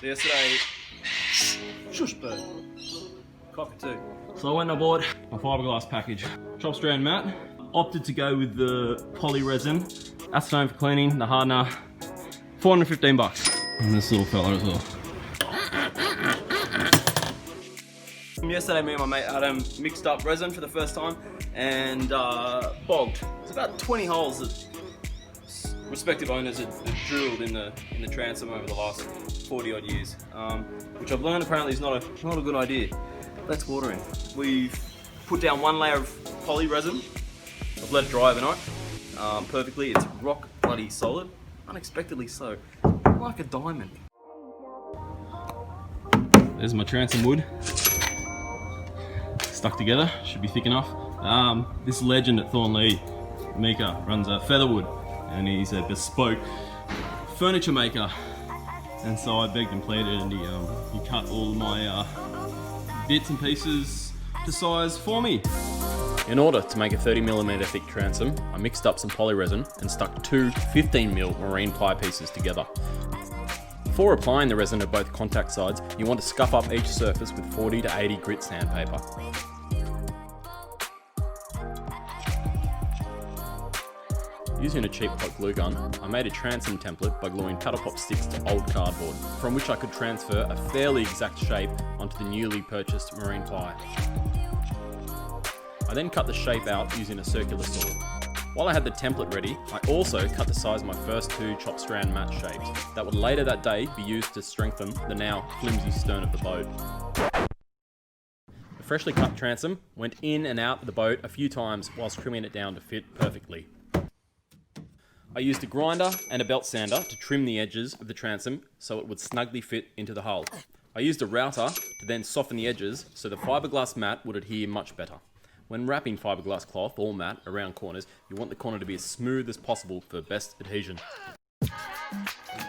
So yesterday, shush bird, cockatoo. So I went and I bought my fiberglass package. Chop strand mat, opted to go with the polyresin, acetone for cleaning, the hardener, 415 bucks. And this little fella as well. Yesterday me and my mate Adam mixed up resin for the first time and bogged. It's about 20 holes that respective owners had drilled in the transom over the last 40 odd years, which I've learned apparently is not a good idea. Let's water in. We've put down one layer of polyresin. I've let it dry overnight perfectly. It's rock bloody solid, unexpectedly so, like a diamond. There's my transom wood. Stuck together, should be thick enough. This legend at Thornlea, Mika, runs a featherwood and he's a bespoke furniture maker. And so I begged and pleaded and he cut all my bits and pieces to size for me. In order to make a 30mm thick transom, I mixed up some polyresin and stuck two 15mm marine ply pieces together. Before applying the resin at both contact sides, you want to scuff up each surface with 40 to 80 grit sandpaper. Using a cheap hot glue gun, I made a transom template by gluing cutter pop sticks to old cardboard, from which I could transfer a fairly exact shape onto the newly purchased marine ply. I then cut the shape out using a circular saw. While I had the template ready, I also cut the size of my first two chop strand mat shapes that would later that day be used to strengthen the now flimsy stern of the boat. The freshly cut transom went in and out of the boat a few times whilst trimming it down to fit perfectly. I used a grinder and a belt sander to trim the edges of the transom so it would snugly fit into the hull. I used a router to then soften the edges so the fiberglass mat would adhere much better. When wrapping fiberglass cloth or mat around corners, you want the corner to be as smooth as possible for best adhesion.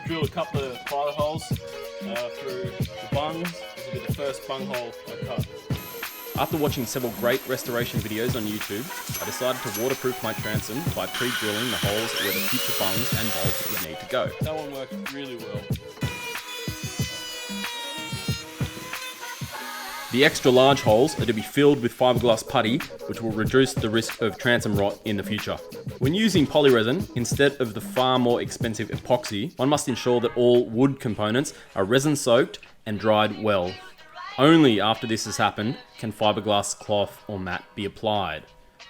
Drill a couple of pilot holes through the bungs. This will be the first bung hole I cut. After watching several great restoration videos on YouTube, I decided to waterproof my transom by pre-drilling the holes where the future bungs and bolts would need to go. That one worked really well. The extra large holes are to be filled with fiberglass putty, which will reduce the risk of transom rot in the future. When using polyresin, instead of the far more expensive epoxy, one must ensure that all wood components are resin soaked and dried well. Only after this has happened can fiberglass cloth or mat be applied.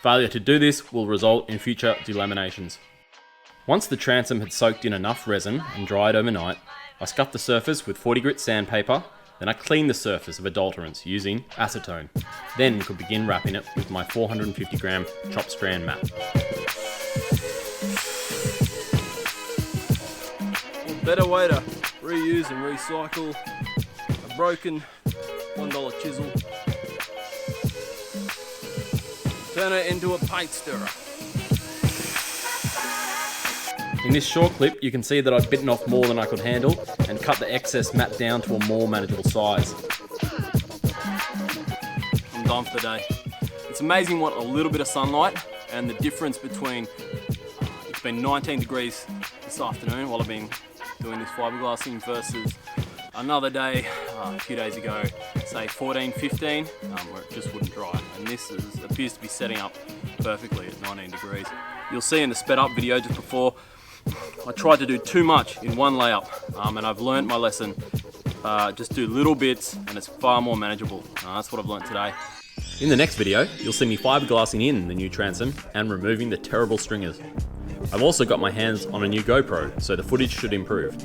Failure to do this will result in future delaminations. Once the transom had soaked in enough resin and dried overnight, I scuffed the surface with 40 grit sandpaper. Then I cleaned the surface of adulterants using acetone. Then could begin wrapping it with my 450 gram chop strand mat. A better way to reuse and recycle a broken $1 chisel. Turn it into a paint stirrer. In this short clip, you can see that I've bitten off more than I could handle and cut the excess mat down to a more manageable size. I'm done for the day. It's amazing what a little bit of sunlight and the difference between, it's been 19 degrees this afternoon while I've been doing this fiberglassing versus another day, a few days ago, say 14, 15, where it just wouldn't dry. And this appears to be setting up perfectly at 19 degrees. You'll see in the sped up video just before, I tried to do too much in one layup, and I've learned my lesson. Just do little bits and it's far more manageable. That's what I've learned today. In the next video, you'll see me fiberglassing in the new transom and removing the terrible stringers. I've also got my hands on a new GoPro, so the footage should improve.